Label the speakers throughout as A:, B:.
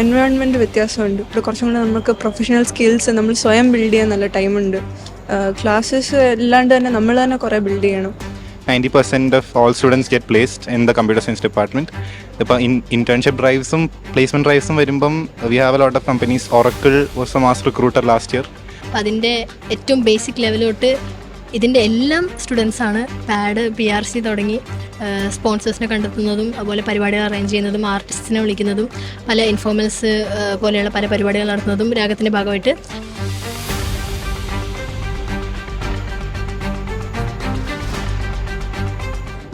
A: Environment വ്യത്യാസമുണ്ട്. ഇവിടെ കുറച്ചും കൂടെ നമുക്ക് പ്രൊഫഷണൽ സ്കിൽസ് നമ്മൾ സ്വയം ബിൽഡ് ചെയ്യാൻ നല്ല ടൈമുണ്ട്. ക്ലാസ്സസ് അല്ലാണ്ട് തന്നെ നമ്മൾ തന്നെ കുറേ ബിൽഡ് ചെയ്യണം.
B: 90% of all students get placed in the computer science department. ഇപ്പോൾ internship drives-ഉം placement drives-ഉം വരുമ്പം we have a lot of companies. Oracle was a mass recruiter last year.
C: അതിൻ്റെ ഏറ്റവും ബേസിക് ലെവലോട്ട് ഇതിൻ്റെ എല്ലാം സ്റ്റുഡൻസാണ്. പാഡ് PRC തുടങ്ങി സ്പോൺസേഴ്സിനെ കണ്ടെത്തുന്നതും അതുപോലെ പരിപാടികൾ അറേഞ്ച് ചെയ്യുന്നതും ആർട്ടിസ്റ്റിനെ വിളിക്കുന്നതും പല ഇൻഫോർമൽസ് പോലെയുള്ള പല പരിപാടികൾ നടത്തുന്നതും രാഗത്തിൻ്റെ ഭാഗമായിട്ട്.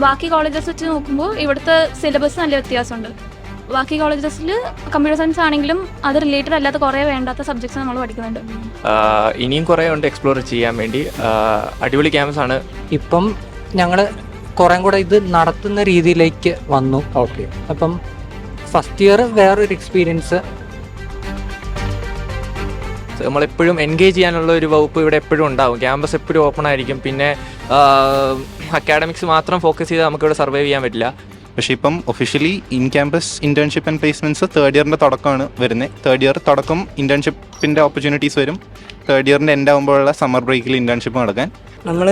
D: ബാക്കി കോളേജസ് വെച്ച് നോക്കുമ്പോൾ ഇവിടുത്തെ സിലബസ് നല്ല വ്യത്യാസമുണ്ട്. ബാക്കി കോളേജസിൽ കമ്പ്യൂട്ടർ സയൻസ് ആണെങ്കിലും അത് റിലേറ്റഡ് അല്ലാത്ത കുറേ വേണ്ടാത്ത സബ്ജക്ട്സ് നമ്മൾ പഠിക്കുന്നുണ്ട്.
E: ഇനിയും കുറേ ഉണ്ട് എക്സ്പ്ലോർ ചെയ്യാൻ വേണ്ടി. അടിപൊളി ക്യാമ്പസാണ്.
F: ഇപ്പം ഞങ്ങൾ കുറേ കൂടെ ഇത് നടത്തുന്ന രീതിയിലേക്ക് വന്നു.
G: ഓക്കെ,
F: അപ്പം ഫസ്റ്റ് ഇയർ വേറൊരു എക്സ്പീരിയൻസ്.
E: നമ്മളെപ്പോഴും എൻഗേജ് ചെയ്യാനുള്ള ഒരു വകുപ്പ് ഇവിടെ എപ്പോഴും ഉണ്ടാവും. ക്യാമ്പസ് എപ്പോഴും ഓപ്പൺ ആയിരിക്കും. പിന്നെ അക്കാഡമിക്സ് മാത്രം ഫോക്കസ് ചെയ്ത് നമുക്കിവിടെ സർവൈവ് ചെയ്യാൻ പറ്റില്ല.
B: പക്ഷേ ഇപ്പം officially in campus internship and placements third ഇയറിൻ്റെ തുടക്കമാണ് വരുന്നത്. തേർഡ് ഇയർ തുടക്കം ഇൻറ്റേൺഷിപ്പിൻ്റെ ഓപ്പർച്യൂണിറ്റീസ് വരും. തേർഡ് ഇയറിൻ്റെ എൻഡ് ആകുമ്പോഴുള്ള സമ്മർ ബ്രേക്കിൽ ഇൻറ്റേൺഷിപ്പ് നടക്കാൻ
H: നമ്മൾ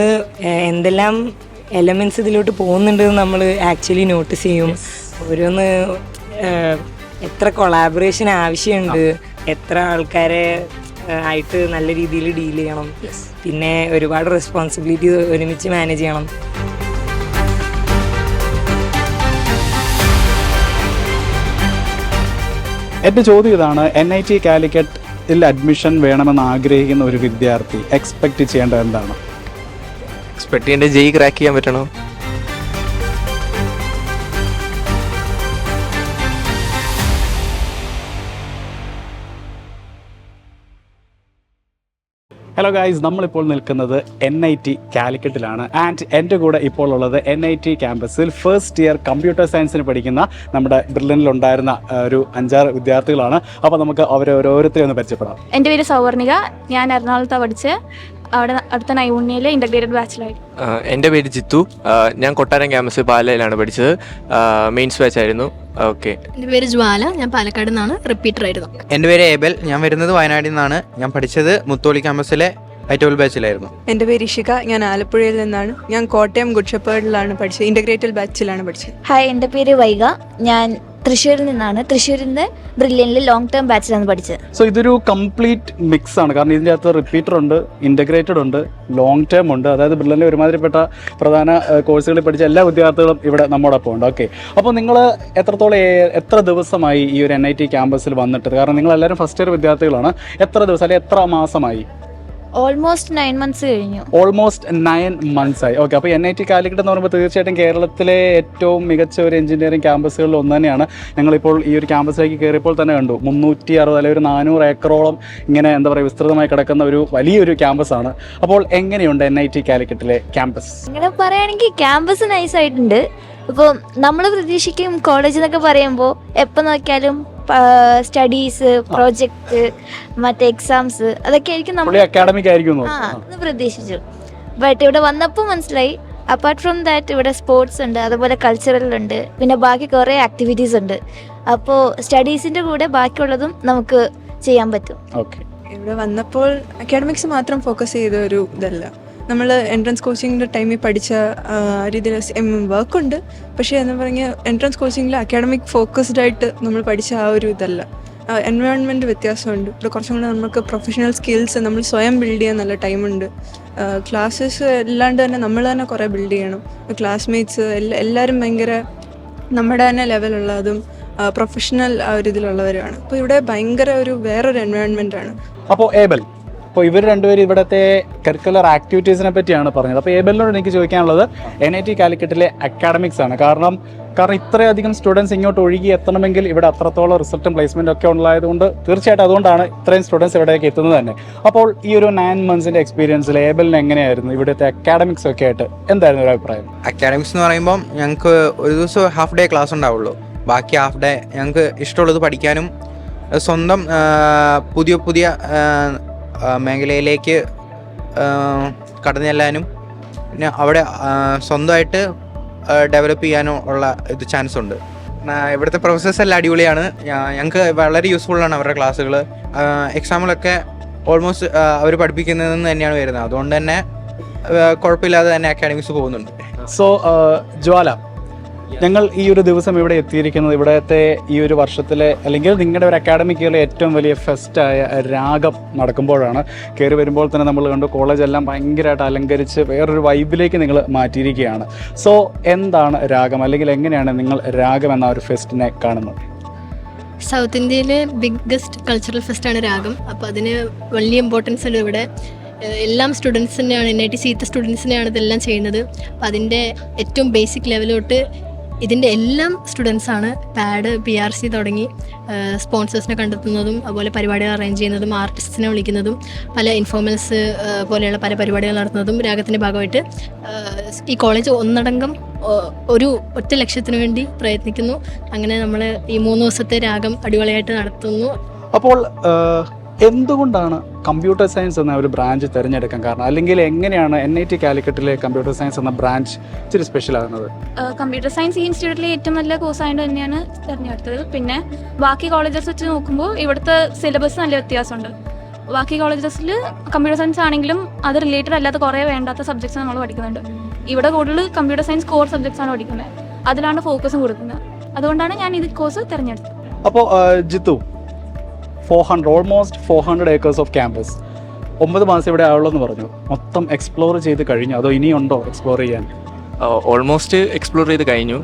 H: എന്തെല്ലാം എലമെൻറ്റ്സ് ഇതിലോട്ട് പോകുന്നുണ്ടെന്ന് നമ്മൾ ആക്ച്വലി നോട്ടീസ് ചെയ്യും. ഓരോന്ന് എത്ര കൊളാബറേഷൻ ആവശ്യമുണ്ട്, എത്ര ആൾക്കാരെ ആയിട്ട് നല്ല രീതിയിൽ ഡീൽ ചെയ്യണം, പിന്നെ ഒരുപാട് റെസ്പോൺസിബിലിറ്റി ഒരുമിച്ച് മാനേജ് ചെയ്യണം.
G: എൻ്റെ ചോദ്യം ഇതാണ്, NIT കാലിക്കറ്റിൽ അഡ്മിഷൻ വേണമെന്ന് ആഗ്രഹിക്കുന്ന ഒരു വിദ്യാർത്ഥി എക്സ്പെക്റ്റ് ചെയ്യേണ്ടത് എന്താണ്?
E: എക്സ്പെക്ട് ചെയ്യേണ്ട ജെയ് ക്രാക്ക് ചെയ്യാൻ പറ്റണം.
G: ഹലോ ഗായ്സ്, നമ്മളിപ്പോൾ നിൽക്കുന്നത് NIT കാലിക്കറ്റിലാണ്. ആൻഡ് എൻ്റെ കൂടെ ഇപ്പോൾ ഉള്ളത് NIT ക്യാമ്പസിൽ ഫസ്റ്റ് ഇയർ കമ്പ്യൂട്ടർ സയൻസിന് പഠിക്കുന്ന നമ്മുടെ ബ്രില്യനിലുണ്ടായിരുന്ന ഒരു 5-6 വിദ്യാർത്ഥികളാണ്. അപ്പോൾ നമുക്ക് അവരെ ഓരോരുത്തരെയും ഒന്ന് പരിചയപ്പെടാം.
D: എൻ്റെ പേര് സൗവർണിക. ഞാൻ എറണാകുളത്താണ് പഠിച്ച്. അവിടെ അടുത്ത നൈപുണ്യയിൽ ഇൻ്റഗ്രേറ്റഡ് ബാച്ചിലായി.
E: എൻ്റെ പേര് ജിത്തു. ഞാൻ കൊട്ടാരം ക്യാമ്പസ് പാലയിലാണ് പഠിച്ചത്. മെയിൻസ് ബാച്ചായിരുന്നു. ഓക്കെ.
C: എൻ്റെ പേര് ജ്വാല. ഞാൻ പാലക്കാട് നിന്നാണ്, റിപ്പീറ്റർ ആയിരുന്നു.
I: എൻ്റെ പേര് ഏബൽ. ഞാൻ വരുന്നത് വയനാട്ടിൽ നിന്നാണ്. ഞാൻ പഠിച്ചത് മുത്തോളി ക്യാമ്പസിലെ ഐറ്റോൾ ബാച്ചിലായിരുന്നു.
A: എൻ്റെ പേര് ഇഷിക. ഞാൻ ആലപ്പുഴയിൽ നിന്നാണ്. ഞാൻ കോട്ടയം ഗുഡ് ഷെപ്പേർഡിലാണ് പഠിച്ചത്. ഇൻ്റഗ്രേറ്റഡ് ബാച്ചിലാണ് പഠിച്ചത്.
J: ഹായ്, എൻ്റെ പേര് വൈഗ. ഞാൻ തൃശ്ശൂരിൽ നിന്നാണ്. തൃശ്ശൂരിൽ നിന്ന് ബ്രില്യനിൽ ലോങ് ടേം ബാച്ചിലാണ് പഠിച്ചത്.
G: സോ ഇതൊരു കംപ്ലീറ്റ് മിക്സ് ആണ്. കാരണം ഇതിൻ്റെ അകത്ത് റിപ്പീറ്റർ ഉണ്ട്, ഇൻ്റഗ്രേറ്റഡ് ഉണ്ട്, ലോങ് ടേം ഉണ്ട്. അതായത് ബ്രില്യനിലെ ഒരുമാതിരിപ്പെട്ട പ്രധാന കോഴ്സുകളിൽ പഠിച്ച എല്ലാ വിദ്യാർത്ഥികളും ഇവിടെ നമ്മോടൊപ്പം ഉണ്ട്. ഓക്കെ, അപ്പോൾ നിങ്ങൾ എത്ര ദിവസമായി ഈ ഒരു NIT ക്യാമ്പസിൽ വന്നിട്ട്? കാരണം നിങ്ങളെല്ലാവരും ഫസ്റ്റ് ഇയർ വിദ്യാർത്ഥികളാണ്. എത്ര ദിവസം അല്ലെങ്കിൽ എത്ര മാസമായി?
J: ഓൾമോസ്റ്റ് 9 months കഴിഞ്ഞു.
G: ഓൾമോസ്റ്റ് 9 months ആയി. ഓക്കെ, അപ്പോൾ NIT കാലിക്കറ്റ് എന്ന് പറയുമ്പോൾ തീർച്ചയായിട്ടും കേരളത്തിലെ ഏറ്റവും മികച്ച ഒരു എഞ്ചിനീയറിംഗ് ക്യാമ്പസുകളിൽ ഒന്ന് തന്നെയാണ്. ഞങ്ങളിപ്പോൾ ഈ ഒരു ക്യാമ്പസിലേക്ക് കയറിയപ്പോൾ തന്നെ കണ്ടു 360 അല്ലെങ്കിൽ ഒരു 400 ഏക്കറോളം ഇങ്ങനെ എന്താ പറയുക വിസ്തൃതമായി കിടക്കുന്ന ഒരു വലിയൊരു ക്യാമ്പസാണ്. അപ്പോൾ എങ്ങനെയുണ്ട് NIT കാലിക്കറ്റിലെ ക്യാമ്പസ്?
J: ഇങ്ങനെ പറയുകയാണെങ്കിൽ ക്യാമ്പസ് നൈസായിട്ടുണ്ട്. ഇപ്പോൾ നമ്മൾ പ്രതീക്ഷിക്കും കോളേജ് എന്നൊക്കെ പറയുമ്പോൾ എപ്പോൾ നോക്കിയാലും സ്റ്റഡീസ്, പ്രോജക്റ്റ്, മറ്റേ എക്സാംസ്, അതൊക്കെ ആയിരിക്കും നമ്മൾ
G: അക്കാഡമിക് ആയിരിക്കും
J: എന്ന് പ്രതീക്ഷിച്ചു. ബട്ട് ഇവിടെ വന്നപ്പോൾ മനസ്സിലായി അപ്പാർട്ട് ഫ്രം ദാറ്റ് ഇവിടെ സ്പോർട്സ് ഉണ്ട്, അതുപോലെ കൾച്ചറലുണ്ട്, പിന്നെ ബാക്കി കുറേ ആക്ടിവിറ്റീസ് ഉണ്ട്. അപ്പോൾ സ്റ്റഡീസിൻ്റെ കൂടെ ബാക്കിയുള്ളതും നമുക്ക് ചെയ്യാൻ പറ്റും.
G: ഓക്കെ,
A: ഇവിടെ വന്നപ്പോൾ അക്കാഡമിക്സ് മാത്രം ഫോക്കസ് ചെയ്ത ഒരു ഇതല്ല. നമ്മൾ എൻട്രൻസ് കോച്ചിങ്ങിൻ്റെ ടൈമിൽ പഠിച്ച രീതിയിൽ വർക്കുണ്ട്. പക്ഷേ എന്ന് പറഞ്ഞാൽ എൻട്രൻസ് കോച്ചിങ്ങിൽ അക്കാഡമിക് ഫോക്കസ്ഡ് ആയിട്ട് നമ്മൾ പഠിച്ച ആ ഒരു ഇതല്ല. എൻവയോൺമെൻറ്റ് വ്യത്യാസമുണ്ട്. ഇവിടെ കുറച്ചും കൂടെ നമുക്ക് പ്രൊഫഷണൽ സ്കിൽസ് നമ്മൾ സ്വയം ബിൽഡ് ചെയ്യാൻ നല്ല ടൈമുണ്ട്. ക്ലാസ്സസ് അല്ലാണ്ട് തന്നെ നമ്മൾ തന്നെ കുറേ ബിൽഡ് ചെയ്യണം. ക്ലാസ്മേറ്റ്സ് എല്ലാവരും ഭയങ്കര നമ്മുടെ തന്നെ ലെവലുള്ളതും പ്രൊഫഷണൽ ആ ഒരു ഇതിലുള്ളവരുമാണ്. അപ്പോൾ ഇവിടെ ഭയങ്കര വേറൊരു എൻവയോൺമെൻറ്റാണ്.
G: അപ്പോൾ ഏബൽ, അപ്പോൾ ഇവർ രണ്ടുപേരും ഇവിടുത്തെ കരിക്കുലർ ആക്ടിവിറ്റീസിനെ പറ്റിയാണ് പറഞ്ഞത്. അപ്പോൾ ഏബലിനോട് എനിക്ക് ചോദിക്കാനുള്ളത് NIT കാലിക്കറ്റിലെ അക്കാഡമിക്സ് ആണ്. കാരണം ഇത്രയധികം സ്റ്റുഡൻസ് ഇങ്ങോട്ട് ഒഴുകി എത്തണമെങ്കിൽ ഇവിടെ അത്രത്തോളം റിസൾട്ടും പ്ലേസ്മെൻറ്റും ഒക്കെ ഉണ്ടായതുകൊണ്ട് തീർച്ചയായിട്ടും അതുകൊണ്ടാണ് ഇത്രയും സ്റ്റുഡൻസ് ഇവിടേക്ക് എത്തുന്നത് തന്നെ. അപ്പോൾ ഈ ഒരു 9 months എക്സ്പീരിയൻസിൽ ഏബലിന് എങ്ങനെയായിരുന്നു ഇവിടുത്തെ അക്കാഡമിക്സ് ഒക്കെ ആയിട്ട് എന്തായിരുന്നു ഒരു അഭിപ്രായം?
I: അക്കാഡമിക്സ് എന്ന് പറയുമ്പം ഞങ്ങൾക്ക് ഒരു ദിവസം ഹാഫ് ഡേ ക്ലാസ് ഉണ്ടാവുള്ളൂ. ബാക്കി ഹാഫ് ഡേ ഞങ്ങൾക്ക് ഇഷ്ടമുള്ളത് പഠിക്കാനും സ്വന്തം പുതിയ മേഖലയിലേക്ക് കടന്നു ചെല്ലാനും പിന്നെ അവിടെ സ്വന്തമായിട്ട് ഡെവലപ്പ് ചെയ്യാനും ഉള്ള ചാൻസ് ഉണ്ട്. ഇവിടുത്തെ പ്രൊഫസേഴ്സ് എല്ലാം അടിപൊളിയാണ്. ഞങ്ങൾക്ക് വളരെ യൂസ്ഫുള്ളാണ് അവരുടെ ക്ലാസ്സുകൾ. എക്സാമിലൊക്കെ ഓൾമോസ്റ്റ് അവർ പഠിപ്പിക്കുന്നതെന്ന് തന്നെയാണ് വരുന്നത്. അതുകൊണ്ട് തന്നെ കുഴപ്പമില്ലാതെ തന്നെ അക്കാഡമിക്സ് പോകുന്നുണ്ട്.
G: സോ ജ്വാല, ഞങ്ങൾ ഈ ഒരു ദിവസം ഇവിടെ എത്തിയിരിക്കുന്നത് ഇവിടത്തെ ഈ ഒരു വർഷത്തിലെ അല്ലെങ്കിൽ നിങ്ങളുടെ ഒരു അക്കാഡമിക് ഇയറിലെ ഏറ്റവും വലിയ ഫെസ്റ്റായ രാഗം നടക്കുമ്പോഴാണ്. കയറി വരുമ്പോൾ തന്നെ നമ്മൾ കണ്ടു കോളേജെല്ലാം ഭയങ്കരമായിട്ട് അലങ്കരിച്ച് വേറൊരു വൈബിലേക്ക് നിങ്ങൾ മാറ്റിയിരിക്കുകയാണ്. സോ എന്താണ് രാഗം, അല്ലെങ്കിൽ എങ്ങനെയാണ് നിങ്ങൾ രാഗം എന്ന ഒരു ഫെസ്റ്റിനെ കാണുന്നത്?
C: സൗത്ത് ഇന്ത്യയിലെ ബിഗ്ഗസ്റ്റ് കൾച്ചറൽ ഫെസ്റ്റാണ് രാഗം. അപ്പോൾ അതിന് വലിയ ഇമ്പോർട്ടൻസ് ഉണ്ട് ഇവിടെ. എല്ലാം സ്റ്റുഡൻസിനെയാണ്, NIT സീത്ത സ്റ്റുഡൻസിനെയാണ് ഇതെല്ലാം ചെയ്യുന്നത്. അപ്പോൾ അതിൻ്റെ ഏറ്റവും ബേസിക് ലെവലോട്ട് ഇതിൻ്റെ എല്ലാം സ്റ്റുഡൻസാണ് പാഡ് PRC തുടങ്ങി സ്പോൺസേഴ്സിനെ കണ്ടെത്തുന്നതും അതുപോലെ പരിപാടികൾ അറേഞ്ച് ചെയ്യുന്നതും ആർട്ടിസ്റ്റിനെ വിളിക്കുന്നതും പല ഇൻഫോർമൽസ് പോലെയുള്ള പല പരിപാടികൾ നടത്തുന്നതും രാഗത്തിൻ്റെ ഭാഗമായിട്ട് ഈ കോളേജ് ഒന്നടങ്കം ഒരു ഒറ്റ ലക്ഷ്യത്തിന് വേണ്ടി പ്രയത്നിക്കുന്നു. അങ്ങനെ നമ്മൾ ഈ 3 ദിവസത്തെ രാഗം അടിപൊളിയായിട്ട് നടത്തുന്നു.
G: അപ്പോൾ എന്തുകൊണ്ടാണ് കമ്പ്യൂട്ടർ സയൻസ് എന്ന ഒരു ബ്രാഞ്ച് തിരഞ്ഞെടുക്കാൻ കാരണം, അല്ലെങ്കിൽ എങ്ങനെയാണ് NIT കാലിക്കറ്റിലെ കമ്പ്യൂട്ടർ സയൻസ് എന്ന ബ്രാഞ്ച് ഇച്ചിരി സ്പെഷ്യൽ ആകുന്നത്?
D: കമ്പ്യൂട്ടർ സയൻസ് ഈ ഇൻസ്റ്റിറ്റ്യൂട്ടിലെ ഏറ്റവും നല്ല കോഴ്സായതുകൊണ്ട് തന്നെയാണ് തിരഞ്ഞെടുത്തത്. പിന്നെ ബാക്കി കോളേജസ് വെച്ച് നോക്കുമ്പോൾ ഇവിടുത്തെ സിലബസ് നല്ല വ്യത്യാസമുണ്ട്. ബാക്കി കോളേജസിൽ കമ്പ്യൂട്ടർ സയൻസ് ആണെങ്കിലും അത് റിലേറ്റഡ് അല്ലാത്ത കുറേ വേണ്ടാത്ത സബ്ജക്ട്സ് നമ്മൾ പഠിക്കുന്നുണ്ട്. ഇവിടെ കൂടുതൽ കമ്പ്യൂട്ടർ സയൻസ് കോർ സബ്ജക്ട്സ് ആണ് പഠിക്കുന്നത്. അതിലാണ് ഫോക്കസും കൊടുക്കുന്നത്. അതുകൊണ്ടാണ് ഞാൻ ഇത് കോഴ്സ് തിരഞ്ഞെടുത്തത്.
G: അപ്പോൾ Jithu, 400 almost 400 acres of campus, 9 മാസം ഇവിടെ ആവുള്ളൂ പറഞ്ഞു. മൊത്തം എക്സ്പ്ലോർ ചെയ്ത് കഴിഞ്ഞു, അതോ ഇനിയുണ്ടോ എക്സ്പ്ലോർ ചെയ്യാൻ?
E: ഓൾമോസ്റ്റ് എക്സ്പ്ലോർ ചെയ്ത് കഴിഞ്ഞു.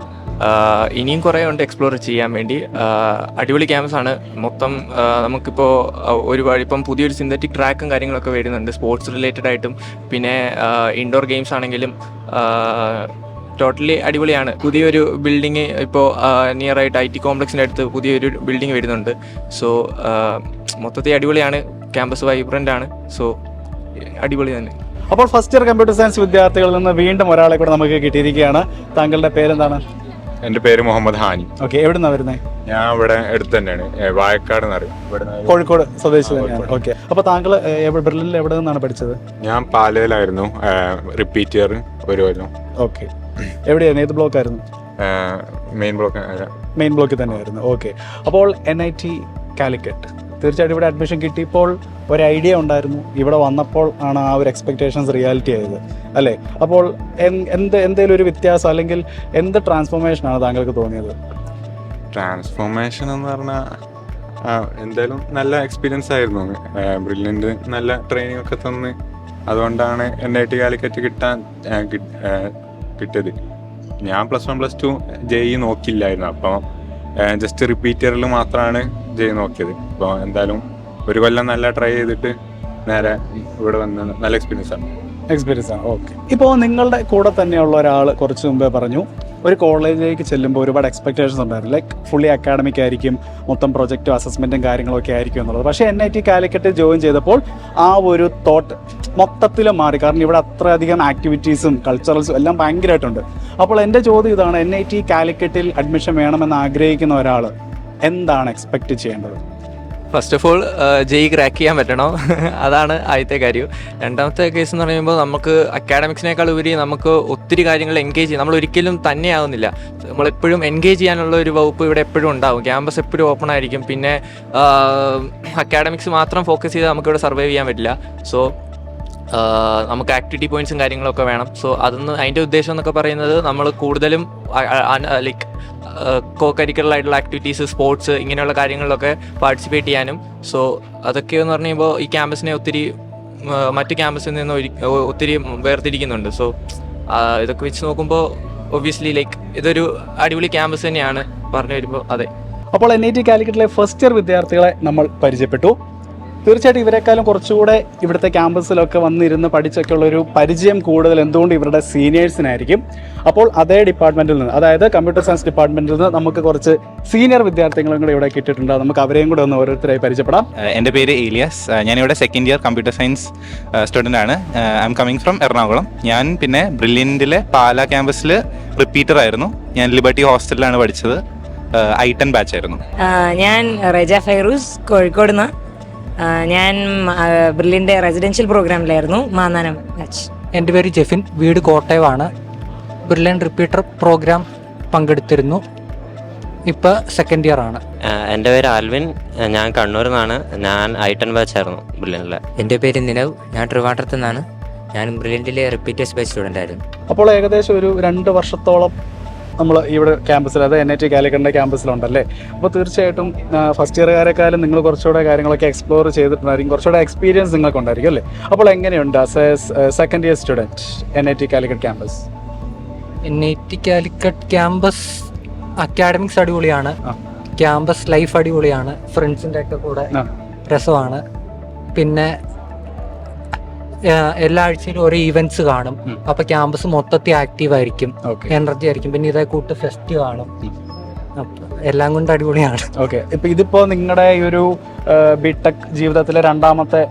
E: ഇനിയും കുറേ ഉണ്ട് എക്സ്പ്ലോർ ചെയ്യാൻ വേണ്ടി. അടിപൊളി ക്യാമ്പസാണ് മൊത്തം. നമുക്കിപ്പോൾ ഒരുപാട് ഇപ്പം പുതിയൊരു സിന്തറ്റിക് ട്രാക്കും കാര്യങ്ങളൊക്കെ വരുന്നുണ്ട് സ്പോർട്സ് റിലേറ്റഡ് ആയിട്ടും. പിന്നെ ഇൻഡോർ ഗെയിംസ് ആണെങ്കിലും ടോട്ടലി അടിപൊളിയാണ്. പുതിയൊരു ബിൽഡിങ് ഇപ്പോൾ നിയറായിട്ട് IT കോംപ്ലക്സിൻ്റെ അടുത്ത് പുതിയൊരു ബിൽഡിങ് വരുന്നുണ്ട്. സോ മൊത്തത്തിൽ അടിപൊളിയാണ്. ക്യാമ്പസ് വൈബ്രൻ്റ് ആണ്. സോ അടിപൊളി തന്നെ.
G: അപ്പോൾ ഫസ്റ്റ് ഇയർ കമ്പ്യൂട്ടർ സയൻസ് വിദ്യാർത്ഥികളിൽ നിന്ന് വീണ്ടും ഒരാളെ കൂടെ നമുക്ക് കിട്ടിയിരിക്കുകയാണ്. താങ്കളുടെ പേരെന്താണ്?
K: എൻ്റെ പേര് മുഹമ്മദ് ഹാനി.
G: ഓക്കെ, എവിടുന്നാണ് വരുന്നത്?
K: ഞാൻ ഇവിടെ അടുത്ത് തന്നെയാണ്, വായക്കാട് എന്നറിയും.
G: കോഴിക്കോട് സ്വദേശി തന്നെയാണ്. ഓക്കെ, അപ്പോൾ താങ്കൾ ബെർലിനിൽ എവിടെ നിന്നാണ് പഠിച്ചത്?
K: ഞാൻ പാലയിലായിരുന്നു, റിപ്പീറ്റ് ഇയർ ഒരു കൊല്ലം.
G: ഓക്കെ, എവിടെയായിരുന്നു, ഏത് ബ്ലോക്ക് ആയിരുന്നു? മെയിൻ ബ്ലോക്കിൽ തന്നെയായിരുന്നു. ഓക്കെ, അപ്പോൾ NIT കാലിക്കറ്റ് തീർച്ചയായിട്ടും ഇവിടെ അഡ്മിഷൻ കിട്ടിയപ്പോൾ ഒരു ഐഡിയ ഉണ്ടായിരുന്നു, ഇവിടെ വന്നപ്പോൾ ആണ് ആ ഒരു എക്സ്പെക്റ്റേഷൻസ് റിയാലിറ്റി ആയത് അല്ലേ? അപ്പോൾ എന്തെങ്കിലും ഒരു വ്യത്യാസം അല്ലെങ്കിൽ എന്ത് ട്രാൻസ്ഫോർമേഷനാണ് താങ്കൾക്ക് തോന്നിയത്?
K: ട്രാൻസ്ഫോർമേഷൻ എന്ന് പറഞ്ഞാൽ എന്തായാലും നല്ല എക്സ്പീരിയൻസ് ആയിരുന്നു. ബ്രില്യൻ്റ് നല്ല ട്രെയിനിങ് ഒക്കെ തന്ന്, അതുകൊണ്ടാണ് NIT കാലിക്കറ്റ് കിട്ടിയത്. ഞാൻ +1 +2 JEE നോക്കില്ലായിരുന്നു. അപ്പോൾ ജസ്റ്റ് റിപ്പീറ്ററിൽ മാത്രമാണ് JEE നോക്കിയത്. അപ്പോൾ എന്തായാലും ഒരു കൊല്ലം നല്ല ട്രൈ ചെയ്തിട്ട് നേരെ ഇവിടെ വന്ന് നല്ല എക്സ്പീരിയൻസ് ആണ്.
G: ഓക്കെ, ഇപ്പോൾ നിങ്ങളുടെ കൂടെ തന്നെയുള്ള ഒരാൾ കുറച്ച് മുമ്പേ പറഞ്ഞു ഒരു കോളേജിലേക്ക് ചെല്ലുമ്പോൾ ഒരുപാട് എക്സ്പെക്റ്റേഷൻസ് ഉണ്ടായിരുന്നു, ലൈക്ക് ഫുള്ളി അക്കാഡമിക് ആയിരിക്കും, മൊത്തം പ്രൊജക്റ്റും അസസ്മെൻറ്റും കാര്യങ്ങളൊക്കെ ആയിരിക്കും എന്നുള്ളത്. പക്ഷേ NIT കാലിക്കറ്റ് ജോയിൻ ചെയ്തപ്പോൾ ആ ഒരു തോട്ട് മൊത്തത്തിൽ മാറി. കാരണം ഇവിടെ അത്രയധികം ആക്ടിവിറ്റീസും കൾച്ചറൽസും എല്ലാം ഭയങ്കരമായിട്ടുണ്ട്. അപ്പോൾ എൻ്റെ ചോദ്യം ഇതാണ്, NIT കാലിക്കറ്റിൽ അഡ്മിഷൻ വേണമെന്ന് ആഗ്രഹിക്കുന്ന ഒരാൾ എന്താണ് എക്സ്പെക്റ്റ് ചെയ്യേണ്ടത്?
E: First of all JEE crack ചെയ്യാൻ പറ്റണം. അതാണ് ആദ്യത്തെ കാര്യം. രണ്ടാമത്തെ കേസ് എന്ന് പറയുമ്പോൾ നമുക്ക് അക്കാഡമിക്സിനേക്കാൾ ഉപരി നമുക്ക് ഒത്തിരി കാര്യങ്ങൾ എൻഗേജ് ചെയ്യും. നമ്മൾ ഒരിക്കലും തന്നെയാവുന്നില്ല, നമ്മളെപ്പോഴും എൻഗേജ് ചെയ്യാനുള്ള ഒരു വകുപ്പ് ഇവിടെ എപ്പോഴും ഉണ്ടാവും. ക്യാമ്പസ് എപ്പോഴും ഓപ്പൺ ആയിരിക്കും. പിന്നെ അക്കാഡമിക്സ് മാത്രം ഫോക്കസ് ചെയ്ത് നമുക്കിവിടെ സർവൈവ് ചെയ്യാൻ പറ്റില്ല. സോ നമുക്ക് ആക്ടിവിറ്റി പോയിൻറ്റ്സും കാര്യങ്ങളൊക്കെ വേണം. സോ അതിൻ്റെ ഉദ്ദേശം എന്നൊക്കെ പറയുന്നത് നമ്മൾ കൂടുതലും ലൈക്ക് കോ കരിക്കുലർ ആയിട്ടുള്ള ആക്ടിവിറ്റീസ്, സ്പോർട്സ്, ഇങ്ങനെയുള്ള കാര്യങ്ങളിലൊക്കെ പാർട്ടിസിപ്പേറ്റ് ചെയ്യാനും. സോ അതൊക്കെയെന്ന് പറയുമ്പോൾ ഈ ക്യാമ്പസിനെ ഒത്തിരി മറ്റ് ക്യാമ്പസിൽ നിന്ന് ഒത്തിരി വേർതിരിക്കുന്നുണ്ട്. സോ ഇതൊക്കെ വെച്ച് നോക്കുമ്പോൾ ഒബ്വിയസ്ലി ലൈക്ക് ഇതൊരു അടിപൊളി ക്യാമ്പസ് തന്നെയാണ് പറഞ്ഞു വരുമ്പോൾ. അതെ,
G: അപ്പോൾ NIT കാലിക്കറ്റിലെ ഫസ്റ്റ് ഇയർ വിദ്യാർത്ഥികളെ നമ്മൾ പരിചയപ്പെട്ടു. തീർച്ചയായിട്ടും ഇവരെക്കാളും കുറച്ചുകൂടെ ഇവിടുത്തെ ക്യാമ്പസിലൊക്കെ വന്നിരുന്ന് പഠിച്ചൊക്കെ ഉള്ളൊരു പരിചയം കൂടുതൽ എന്തുകൊണ്ട് ഇവരുടെ സീനിയേഴ്സിനായിരിക്കും. അപ്പോൾ അതേ ഡിപ്പാർട്ട്മെൻറ്റിൽ നിന്ന്, അതായത് കമ്പ്യൂട്ടർ സയൻസ് ഡിപ്പാർട്ട്മെൻറ്റിൽ നിന്ന് നമുക്ക് കുറച്ച് സീനിയർ വിദ്യാർത്ഥികളും കൂടെ ഇവിടെ കിട്ടിയിട്ടുണ്ട്. നമുക്ക് അവരെയും കൂടെ ഒന്ന് ഓരോരുത്തരായി പരിചയപ്പെടാം.
B: എൻ്റെ പേര് ഏലിയാസ്. ഞാനിവിടെ second year computer science student ആണ്. I am coming from Ernakulam. ഞാൻ പിന്നെ ബ്രില്യൻറ്റിലെ പാലാ ക്യാമ്പസിൽ റിപ്പീറ്റർ ആയിരുന്നു. ഞാൻ ലിബർട്ടി ഹോസ്റ്റലിലാണ് പഠിച്ചത്. I10 ബാച്ച് ആയിരുന്നു.
H: ഞാൻ റജ ഫൈറൂസ്, കോഴിക്കോട് നിന്ന്. ഞാൻ ബ്രില്ലിൻ്റെ റെസിഡൻഷ്യൽ പ്രോഗ്രാമിലായിരുന്നു, മാന്നാനം ബാച്ച്.
F: എൻ്റെ പേര് ജെഫിൻ, വീട് കോട്ടയമാണ്. ബ്രില്യൻ റിപ്പീറ്റർ പ്രോഗ്രാം പങ്കെടുത്തിരുന്നു. ഇപ്പോൾ സെക്കൻഡ് ഇയർ ആണ്.
L: എൻ്റെ പേര് ആൽവിൻ, ഞാൻ കണ്ണൂരിൽ നിന്നാണ്. ഞാൻ I10 ബാച്ചായിരുന്നു ബ്രില്യൻറ്റിലെ.
M: എൻ്റെ പേര് നിലവ്, ഞാൻ ട്രിവാൻഡ്രത്തു നിന്നാണ്. ഞാൻ ബ്രില്യൻറ്റിലെ റിപ്പീറ്റേഴ്സ് ബാച്ച് സ്റ്റുഡൻ്റ് ആയിരുന്നു.
G: അപ്പോൾ ഏകദേശം ഒരു 2 വർഷത്തോളം നമ്മൾ ഇവിടെ ക്യാമ്പസിൽ, അതായത് NIT കാലിക്കറ്റിൻ്റെ ക്യാമ്പസിലുണ്ടല്ലേ. അപ്പോൾ തീർച്ചയായിട്ടും ഫസ്റ്റ് ഇയറുകാരെക്കാളും നിങ്ങൾ കുറച്ചുകൂടെ കാര്യങ്ങളൊക്കെ എക്സ്പ്ലോർ ചെയ്തിട്ടുണ്ടായിരിക്കും, കുറച്ചുകൂടെ എക്സ്പീരിയൻസ് നിങ്ങൾക്കുണ്ടായിരിക്കും അല്ലേ. അപ്പോൾ എങ്ങനെയുണ്ട് as A second year student NIT Calicut campus?
F: NIT Calicut campus academics അടിപൊളിയാണ്, ക്യാമ്പസ് ലൈഫ് അടിപൊളിയാണ്, ഫ്രണ്ട്സിൻ്റെ ഒക്കെ കൂടെ രസമാണ്. പിന്നെ എല്ലാ ആഴ്ചയിലും ഓരോ ഈവെന്റ്സ് കാണും, അപ്പൊ ക്യാമ്പസ് മൊത്തത്തിൽ ആക്റ്റീവ് ആയിരിക്കും, എനർജി ആയിരിക്കും. പിന്നെ ഇതേ കൂട്ട് ഫെസ്റ്റ് കാണും, എല്ലാം കൊണ്ട് അടിപൊളിയാണ്.
G: ഓക്കെ, ഇപ്പൊ ഇതിപ്പോ നിങ്ങളുടെ ഈ ഒരു ബിടെക് ജീവിതത്തിലെ 2ാമത്തെ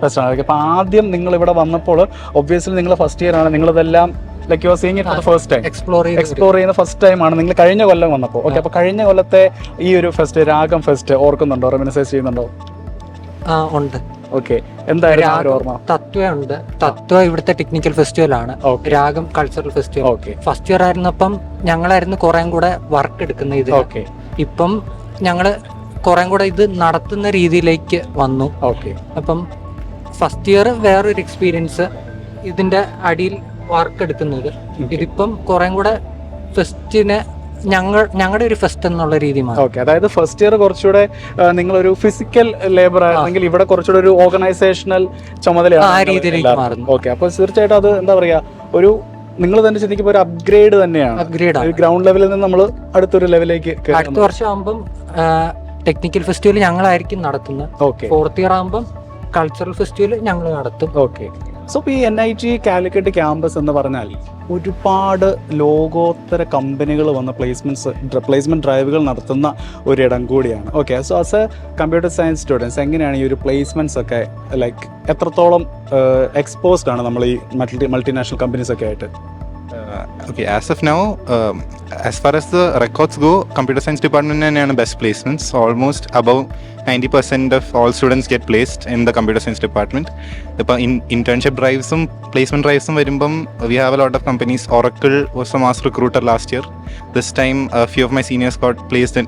G: ഫെസ്റ്റ് ആണ്. അപ്പൊ ആദ്യം നിങ്ങൾ ഇവിടെ വന്നപ്പോൾ ഒബ്വിയസ്ലി നിങ്ങൾ ഫസ്റ്റ് ഇയർ ആണ്, നിങ്ങളിതെല്ലാം like you are seeing it for the first time, explore ചെയ്യുന്ന ഫസ്റ്റ് ടൈം ആണ് നിങ്ങൾ കഴിഞ്ഞ കൊല്ലം വന്നപ്പോൾ. ഓക്കെ, അപ്പൊ കഴിഞ്ഞ കൊല്ലത്തെ ഈ ഒരു ഫെസ്റ്റ്, രാഗം ഫെസ്റ്റ് ഓർക്കുന്നുണ്ടോ, റെമിനിസൈസ് ചെയ്യുന്നുണ്ടോ?
F: ഉണ്ട്.
G: ഓക്കെ, എന്തായാലും ഓർമ്മ?
F: തത്വ ഉണ്ട്. തത്വ ഇവിടുത്തെ ടെക്നിക്കൽ ഫെസ്റ്റിവൽ ആണ്, രാഗം കൾച്ചറൽ ഫെസ്റ്റിവൽ. ഫസ്റ്റ് ഇയർ ആയിരുന്നപ്പം ഞങ്ങളായിരുന്നു കുറേ കൂടെ വർക്ക് എടുക്കുന്ന ഇത്.
G: ഓക്കെ,
F: ഇപ്പം ഞങ്ങള് കുറേ കൂടെ ഇത് നടത്തുന്ന രീതിയിലേക്ക് വന്നു.
G: ഓക്കെ,
F: അപ്പം ഫസ്റ്റ് ഇയർ വേറൊരു എക്സ്പീരിയൻസ്, ഇതിന്റെ അടിയിൽ വർക്ക് എടുക്കുന്നത്. ഇതിപ്പം കുറേ കൂടെ ഫെസ്റ്റിനെ ഞങ്ങളുടെ ഒരു ഫെസ്റ്റ് എന്നുള്ള രീതിയാണ്.
G: ഓക്കെ, അതായത് ഫസ്റ്റ് ഇയർ കുറച്ചുകൂടെ നിങ്ങളൊരു ഫിസിക്കൽ ലേബർ ആയിരുന്നെങ്കിൽ ഇവിടെ കുറച്ചുകൂടെ ഒരു ഓർഗനൈസേഷണൽ ചുമതലയാണ്
F: ആ രീതിയിലേക്ക് മാറുന്നു.
G: ഓക്കെ, അപ്പോൾ തീർച്ചയായിട്ടും അത് എന്താ പറയാ, ഒരു നിങ്ങൾ തന്നെ ചിന്തിക്കുമ്പോൾ ഒരു അപ്ഗ്രേഡ് തന്നെയാണ്. ഗ്രൗണ്ട് ലെവലിൽ നിന്ന് നമ്മൾ അടുത്തൊരു ലെവലിലേക്ക്
F: അടുത്ത വർഷം ആകുമ്പം ടെക്നിക്കൽ ഫെസ്റ്റിവൽ ഞങ്ങളായിരിക്കും നടത്തുന്നത്.
G: ഓക്കെ,
F: 4th ഇയർ ആകുമ്പം കൾച്ചറൽ ഫെസ്റ്റിവൽ ഞങ്ങൾ നടത്തും.
G: ഓക്കെ, സോ ഈ NIT കാലിക്കറ്റ് ക്യാമ്പസ് എന്ന് പറഞ്ഞാൽ ഒരുപാട് ലോകോത്തര കമ്പനികൾ വന്ന് പ്ലേസ്മെന്റ് ഡ്രൈവുകൾ നടത്തുന്ന ഒരിടം കൂടിയാണ്. Okay, so as A computer science students എങ്ങനെയാണ് ഈ ഒരു പ്ലേസ്മെന്റ്സ് ഒക്കെ ലൈക്ക് എത്രത്തോളം എക്സ്പോസ്ഡ് ആണ് നമ്മൾ ഈ മൾട്ടിനാഷണൽ കമ്പനീസ് ഒക്കെ ആയിട്ട്?
B: Okay, as of now, as far as the records go, computer science department theneyana best placements. Almost above 90% of all students get placed in the computer science department. Ipo internship drives placement drives varumbam we have a lot of companies. Oracle was a mass recruiter last year. This time a few of my seniors got placed in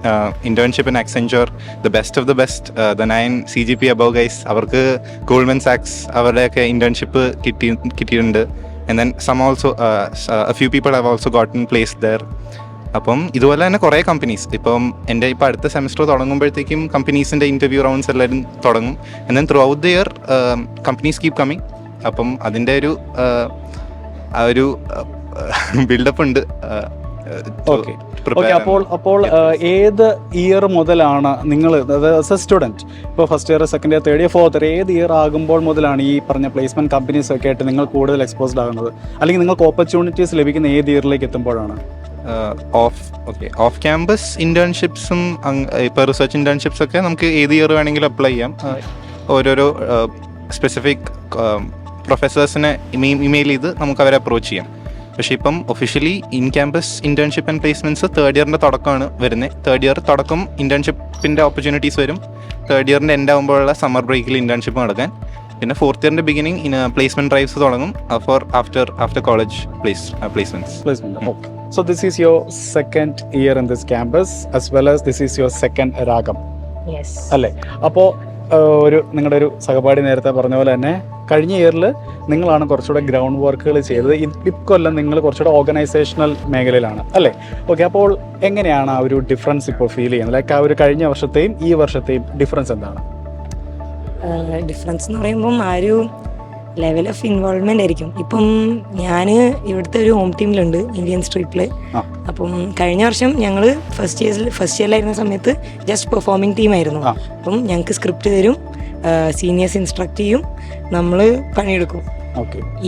B: internship in Accenture. The best of the best, the 9 CGP above guys, avarku Goldman Sachs avarude internship kittiyundu. And then some also, a few people have also gotten placed there. അപ്പം ഇതുപോലെ തന്നെ കുറേ companies ഇപ്പം എൻ്റെ ഇപ്പോൾ അടുത്ത semester തുടങ്ങുമ്പോഴത്തേക്കും കമ്പനീസിൻ്റെ interview rounds എല്ലാവരും തുടങ്ങും. And then through out the year companies keep coming. അപ്പം അതിൻ്റെ ഒരു ബിൽഡപ്പ് ഉണ്ട്.
G: ഓക്കെ, അപ്പോൾ ഏത് ഇയർ മുതലാണ് നിങ്ങൾ ആസ് എ സ്റ്റുഡൻറ്റ്, ഇപ്പോൾ first year, second year, third year, fourth year, ഏത് ഇയർ ആകുമ്പോൾ മുതലാണ് ഈ പറഞ്ഞ പ്ലേസ്മെന്റ് കമ്പനീസ് ഒക്കെ ആയിട്ട് നിങ്ങൾ കൂടുതൽ എക്സ്പോസ്ഡ് ആകുന്നത്, അല്ലെങ്കിൽ നിങ്ങൾക്ക് ഓപ്പർച്യൂണിറ്റീസ് ലഭിക്കുന്ന ഏത് ഇയറിലേക്ക് എത്തുമ്പോഴാണ്?
B: ഓഫ് ക്യാമ്പസ് ഇന്റേൺഷിപ്സും ഇപ്പോൾ റിസർച്ച് ഇന്റേൺഷിപ്സ് ഒക്കെ നമുക്ക് ഏത് ഇയർ വേണമെങ്കിലും അപ്ലൈ ചെയ്യാം. ഓരോരോ സ്പെസിഫിക് പ്രൊഫസേഴ്സിനെ ഇമെയിൽ ചെയ്ത് നമുക്ക് അവരെ അപ്രോച്ച് ചെയ്യാം. പക്ഷേ ഇപ്പം officially in campus internship and placements third ഇയറിൻ്റെ തുടക്കമാണ് വരുന്നത്. തേർഡ് ഇയർ തുടക്കം ഇന്റേൺഷിപ്പിൻ്റെ ഓപ്പർച്യൂണിറ്റീസ് വരും. തേർഡ് ഇയറിൻ്റെ എൻഡ് ആകുമ്പോഴുള്ള സമ്മർ ബ്രേക്കിൽ ഇന്റേൺഷിപ്പ് നടക്കാൻ. പിന്നെ ഫോർത്ത് ഇയറിൻ്റെ ബിഗിനിങ് പ്ലേസ്മെന്റ് ഡ്രൈവ്സ് തുടങ്ങും for after college placement.
G: So this is your second year in this campus as well as this is your second രാഗം അല്ലേ? അപ്പോൾ നിങ്ങളുടെ ഒരു സഹപാഠി നേരത്തെ പറഞ്ഞ പോലെ തന്നെ കഴിഞ്ഞ ഇയറിൽ നിങ്ങളാണ് കുറച്ചുകൂടെ ഗ്രൗണ്ട് വർക്കുകൾ ചെയ്തത്. ഇക്കൊല്ലം നിങ്ങൾ കുറച്ചുകൂടെ ഓർഗനൈസേഷണൽ മേഖലയിലാണ് അല്ലേ? ഓക്കെ, അപ്പോൾ എങ്ങനെയാണ് ആ ഒരു ഡിഫറൻസ് ഇപ്പോൾ ഫീൽ ചെയ്യുന്നത്? ലൈക്ക് ആ ഒരു കഴിഞ്ഞ വർഷത്തെയും ഈ വർഷത്തെയും ഡിഫറൻസ് എന്താണ്?
H: ഡിഫറൻസ് എന്ന് പറയുമ്പം ആ ഒരു ലെവൽ ഓഫ് ഇൻവോൾവ്മെൻ്റ് ആയിരിക്കും. ഇപ്പം ഞാൻ ഇവിടുത്തെ ഒരു ഹോം ടീമിലുണ്ട്, ഇന്ത്യൻ സ്ട്രീറ്റിൽ. അപ്പം കഴിഞ്ഞ വർഷം ഞങ്ങൾ ഫസ്റ്റ് ഇയറിലായിരുന്ന സമയത്ത് ജസ്റ്റ് പെർഫോമിംഗ് ടീമായിരുന്നു. അപ്പം ഞങ്ങൾക്ക് സ്ക്രിപ്റ്റ് തരും, സീനിയേഴ്സ് ഇൻസ്ട്രക്ട് ചെയ്യും, നമ്മൾ പണിയെടുക്കും.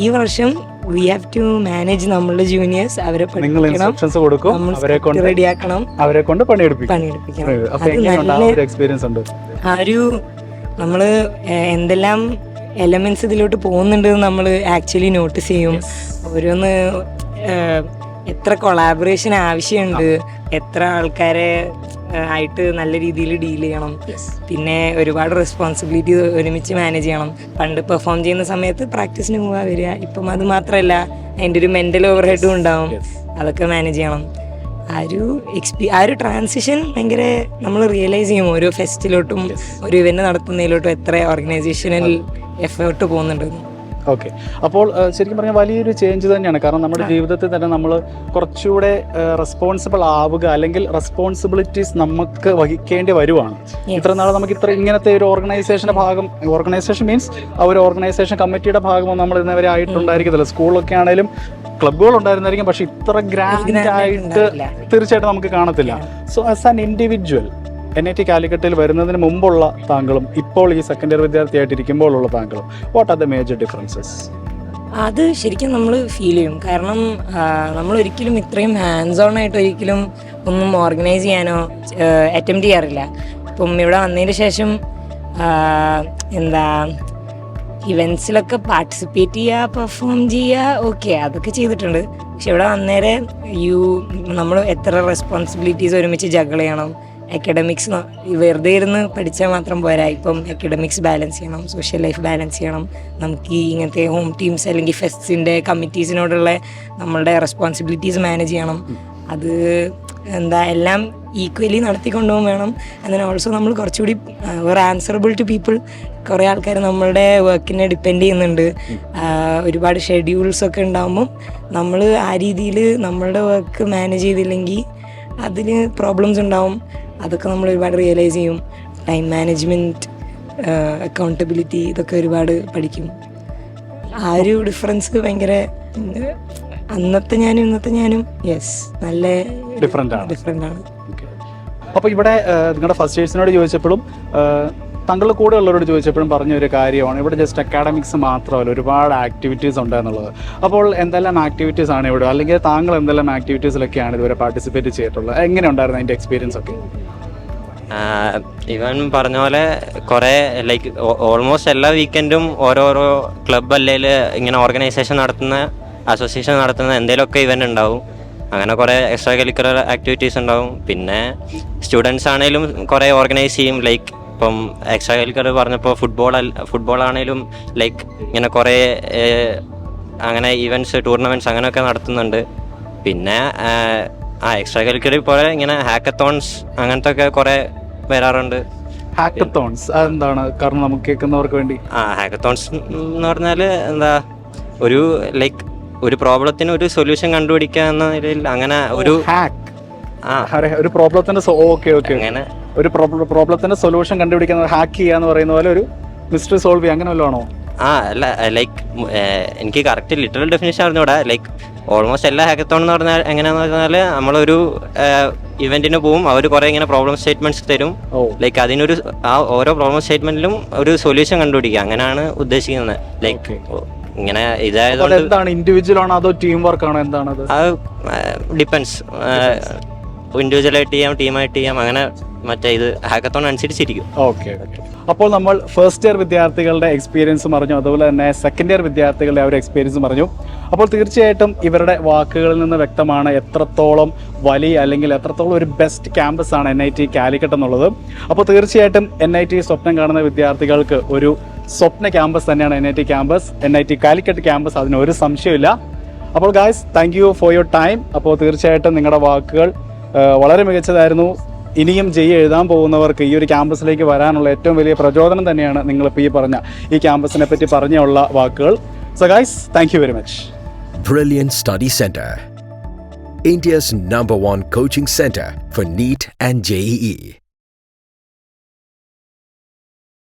H: ഈ വർഷം വി ഹാവ് ടു മാനേജ് നമ്മളുടെ ജൂനിയേഴ്സ്, അവരെ റെഡിയാക്കണം,
G: അവരെ കൊണ്ട് പണിയെടുപ്പിക്കണം.
H: ആ ഒരു നമ്മൾ എന്തെല്ലാം എലമെന്റ്സ് ഇതിലോട്ട് പോകുന്നുണ്ടെന്ന് നമ്മൾ ആക്ച്വലി നോട്ടീസ് ചെയ്യും. ഓരോന്ന് എത്ര കൊളാബറേഷൻ ആവശ്യമുണ്ട്, എത്ര ആൾക്കാരെ ആയിട്ട് നല്ല രീതിയിൽ ഡീൽ ചെയ്യണം, പിന്നെ ഒരുപാട് റെസ്പോൺസിബിലിറ്റി ഒരുമിച്ച് മാനേജ് ചെയ്യണം. പണ്ട് പെർഫോം ചെയ്യുന്ന സമയത്ത് പ്രാക്ടീസിന് പോകാൻ വരിക, ഇപ്പം അത് മാത്രമല്ല അതിൻ്റെ ഒരു മെൻ്റൽ ഓവർ ഹെഡും ഉണ്ടാവും, അതൊക്കെ മാനേജ് ചെയ്യണം. ആ ഒരു ട്രാൻസിഷൻ ഭയങ്കര നമ്മൾ റിയലൈസ് ചെയ്യും ഓരോ ഫെസ്റ്റിലോട്ടും ഒരു ഇവന്റ് നടത്തുന്നതിലോട്ടും എത്ര ഓർഗനൈസേഷണൽ എഫേർട്ട് പോകുന്നുണ്ടെന്ന്.
G: ഓക്കെ, അപ്പോൾ ശരിക്കും പറഞ്ഞാൽ വലിയൊരു ചേഞ്ച് തന്നെയാണ്. കാരണം നമ്മുടെ ജീവിതത്തിൽ തന്നെ നമ്മൾ കുറച്ചുകൂടെ റെസ്പോൺസിബിൾ ആവുക, അല്ലെങ്കിൽ റെസ്പോൺസിബിലിറ്റീസ് നമുക്ക് വഹിക്കേണ്ടി വരുവാണ്. ഇത്ര നാൾ നമുക്ക് ഇങ്ങനത്തെ ഒരു ഓർഗനൈസേഷൻ മീൻസ് ആ ഒരു ഓർഗനൈസേഷൻ കമ്മിറ്റിയുടെ ഭാഗമൊന്നും നമ്മൾ ഇന്നവരെ ആയിട്ടുണ്ടായിരിക്കത്തില്ല. സ്കൂളൊക്കെ ആണെങ്കിലും ക്ലബ്ബുകൾ ഉണ്ടായിരുന്നായിരിക്കും, പക്ഷെ ഇത്ര ഗ്രാൻഡ് ആയിട്ട് തീർച്ചയായിട്ടും നമുക്ക് കാണത്തില്ല. So as an individual NIT കാലിക്കറ്റിൽ വരുന്നതിന് മുമ്പുള്ള താങ്കളും ഇപ്പോൾ ഈ സെക്കൻഡ് ഇയർ വിദ്യാർത്ഥിയായിട്ടിരിക്കുമ്പോഴുള്ള താങ്കളും, what are the major differences?
H: അത് ശരിക്കും നമ്മൾ ഫീൽ ചെയ്യും. കാരണം നമ്മൾ ഒരിക്കലും ഇത്രയും ഹാൻഡ്സ് ഓൺ ആയിട്ട് ഒരിക്കലും ഒന്നും ഓർഗനൈസ് ചെയ്യാനോ അറ്റംപ്റ്റ് ചെയ്യാറില്ല. ഇപ്പം ഇവിടെ വന്നതിന് ശേഷം ഇവൻസിലൊക്കെ പാർട്ടിസിപ്പേറ്റ് ചെയ്യുക, പെർഫോം ചെയ്യുക, ഓക്കെ അതൊക്കെ ചെയ്തിട്ടുണ്ട്. പക്ഷെ ഇവിടെ വന്നേരെ നമ്മൾ എത്ര റെസ്പോൺസിബിലിറ്റീസ് ഒരുമിച്ച് ജഗിൾ ചെയ്യണം. അക്കാഡമിക്സ് വെറുതെ ഇരുന്ന് പഠിച്ചാൽ മാത്രം പോരാ. ഇപ്പം അക്കാഡമിക്സ് ബാലൻസ് ചെയ്യണം, സോഷ്യൽ ലൈഫ് ബാലൻസ് ചെയ്യണം. നമുക്ക് ഈ ഇങ്ങനത്തെ ഹോം ടീംസ് അല്ലെങ്കിൽ ഫെസ്റ്റിൻ്റെ കമ്മിറ്റീസിനോടുള്ള നമ്മളുടെ റെസ്പോൺസിബിലിറ്റീസ് മാനേജ് ചെയ്യണം. അത് എല്ലാം ഈക്വലി നടത്തിക്കൊണ്ടുപോകും വേണം. അങ്ങനെ ഓൾസോ നമ്മൾ കുറച്ചുകൂടി ആൻസറബിൾ ടു പീപ്പിൾ. കുറേ ആൾക്കാർ നമ്മളുടെ വർക്കിനെ ഡിപ്പെൻഡ് ചെയ്യുന്നുണ്ട്. ഒരുപാട് ഷെഡ്യൂൾസൊക്കെ ഉണ്ടാകുമ്പം നമ്മൾ ആ രീതിയിൽ നമ്മളുടെ വർക്ക് മാനേജ് ചെയ്തില്ലെങ്കിൽ അതിന് പ്രോബ്ലംസ് ഉണ്ടാവും. അതൊക്കെ നമ്മൾ ഒരുപാട് റിയലൈസ് ചെയ്യും. ടൈം മാനേജ്മെൻറ്റ്, അക്കൗണ്ടബിലിറ്റി, ഇതൊക്കെ ഒരുപാട് പഠിക്കും. ആ ഒരു ഡിഫറൻസ് ഭയങ്കര അന്നത്തെ ഞാനും ഇന്നത്തെ ഞാനും നല്ല ഡിഫറെൻ്റ് ആണ്.
G: അപ്പോൾ ഇവിടെ നിങ്ങളുടെ ഫസ്റ്റ് ഇയേഴ്സിനോട് ചോദിച്ചപ്പോഴും താങ്കളുടെ കൂടെ ഉള്ളവരോട് ചോദിച്ചപ്പോഴും പറഞ്ഞ ഒരു കാര്യമാണ്, ഇവിടെ ജസ്റ്റ് അക്കാഡമിക്സ് മാത്രമല്ല, ഒരുപാട് ആക്ടിവിറ്റീസ് ഉണ്ട് എന്നുള്ളത്. അപ്പോൾ എന്തെല്ലാം ആക്ടിവിറ്റീസ് ആണ് ഇവിടെ, അല്ലെങ്കിൽ താങ്കൾ എന്തെല്ലാം ആക്ടിവിറ്റീസിലൊക്കെയാണ് ഇതുവരെ പാർട്ടിസിപ്പേറ്റ് ചെയ്തിട്ടുള്ളത്? എങ്ങനെ ഉണ്ടായിരുന്നു അതിൻ്റെ എക്സ്പീരിയൻസ് ഒക്കെ?
L: ഇവൻ പറഞ്ഞ പോലെ കുറേ ഓൾമോസ്റ്റ് എല്ലാ വീക്കെൻഡും ഓരോരോ ക്ലബ് അല്ലെങ്കിൽ ഇങ്ങനെ ഓർഗനൈസേഷൻ നടത്തുന്ന, അസോസിയേഷൻ നടത്തുന്ന എന്തെങ്കിലുമൊക്കെ ഇവൻ്റ് ഉണ്ടാവും. അങ്ങനെ കുറേ എക്സ്ട്രാ കരിക്കുലർ ആക്ടിവിറ്റീസ് ഉണ്ടാവും. പിന്നെ സ്റ്റുഡൻസ് ആണെങ്കിലും കുറേ ഓർഗനൈസ് ചെയ്യും. ഇപ്പം എക്സ്ട്രാ കരിക്കുലർ പറഞ്ഞപ്പോൾ ഫുട്ബോൾ ആണെങ്കിലും ഇങ്ങനെ കുറേ അങ്ങനെ ഈവൻറ്റ്സ്, ടൂർണമെൻറ്റ്സ് അങ്ങനെയൊക്കെ നടത്തുന്നുണ്ട്. പിന്നെ എക്സ്ട്രാ കരിക്കുലർ പോലെ ഇങ്ങനെ ഹാക്കത്തോൺസ് അങ്ങനത്തെ ഒക്കെ കുറേ വരാറുണ്ട്.
G: ഹാക്കത്തോൺസ് അതെന്താണ്? കാരണം നമുക്ക് കേൾക്കുന്നവർക്ക് വേണ്ടി.
L: ഹാക്കത്തോൺസ് എന്ന് പറഞ്ഞാൽ ഒരു പ്രോബ്ലത്തിന് ഒരു സൊല്യൂഷൻ കണ്ടുപിടിക്കുക എന്ന നിലയിൽ അങ്ങനെ ഒരു
G: ഒരു പ്രോബ്ലത്തിന്റെ അങ്ങനെ ഒരു പ്രോബ്ലത്തിന്റെ സൊല്യൂഷൻ കണ്ടുപിടിക്കുന്ന ഹാക്ക് ചെയ്യാന്ന് പറയുന്ന പോലെ ഒരു മിസ്റ്ററി സോൾവ് ചെയ്യുക, അങ്ങനെ വല്ലതാണോ?
L: അല്ല എനിക്ക് കറക്റ്റ് ലിറ്ററൽ ഡെഫിനിഷൻ അറിഞ്ഞൂടാ. ഓൾമോസ്റ്റ് എല്ലാ ഹാക്കത്തോൺ എന്ന് പറഞ്ഞാൽ എങ്ങനെയാന്ന് പറഞ്ഞാൽ നമ്മളൊരു ഇവന്റിന് പോവും, അവർ കുറെ ഇങ്ങനെ പ്രോബ്ലം സ്റ്റേറ്റ്മെന്റ്സ് തരും. അതിനൊരു ഓരോ പ്രോബ്ലം സ്റ്റേറ്റ്മെന്റിലും ഒരു സൊല്യൂഷൻ കണ്ടുപിടിക്കുക, അങ്ങനെയാണ് ഉദ്ദേശിക്കുന്നത്. ഇങ്ങനെ ഇതായതുകൊണ്ട്
G: എന്താണ്, ഇൻഡിവിജ്വൽ ആണോ അതോ ടീം വർക്ക് ആണോ, എന്താണ് അത്?
L: ഡിപ്പെൻസ്. ഇൻഡിവിജ്വലായിട്ട് ചെയ്യാം, ടീമായിട്ട് ചെയ്യാം, അങ്ങനെ ഇത് ഹാക്കത്തോൺ അനുസരിച്ചിരിക്കും.
G: ഓക്കെ. അപ്പോൾ നമ്മൾ ഫസ്റ്റ് ഇയർ വിദ്യാർത്ഥികളുടെ എക്സ്പീരിയൻസും അറിഞ്ഞു, അതുപോലെ തന്നെ സെക്കൻഡ് ഇയർ വിദ്യാർത്ഥികളുടെ ആ ഒരു എക്സ്പീരിയൻസും അറിഞ്ഞു. അപ്പോൾ തീർച്ചയായിട്ടും ഇവരുടെ വാക്കുകളിൽ നിന്ന് വ്യക്തമാണ് എത്രത്തോളം വലിയ അല്ലെങ്കിൽ എത്രത്തോളം ഒരു ബെസ്റ്റ് ക്യാമ്പസ് ആണ് NIT കാലിക്കറ്റ് എന്നുള്ളത്. അപ്പോൾ തീർച്ചയായിട്ടും NIT സ്വപ്നം കാണുന്ന വിദ്യാർത്ഥികൾക്ക് ഒരു സ്വപ്ന ക്യാമ്പസ് തന്നെയാണ് NIT campus, NIT Calicut campus, അതിനൊരു സംശയമില്ല. അപ്പോൾ guys, thank you for your time. അപ്പോൾ തീർച്ചയായിട്ടും നിങ്ങളുടെ വാക്കുകൾ വളരെ മികച്ചതായിരുന്നു. ഇനിയും എഴുതാൻ പോകുന്നവർക്ക് ഈ ഒരു ക്യാമ്പസിലേക്ക് വരാനുള്ള ഏറ്റവും വലിയ പ്രചോദനം തന്നെയാണ് നിങ്ങളിപ്പോൾ ഈ ക്യാമ്പസിനെ പറ്റി പറഞ്ഞുള്ള വാക്കുകൾ. So guys, thank you very much.
N: Brilliant Study Center, India's #1 coaching center for NEET and JEE.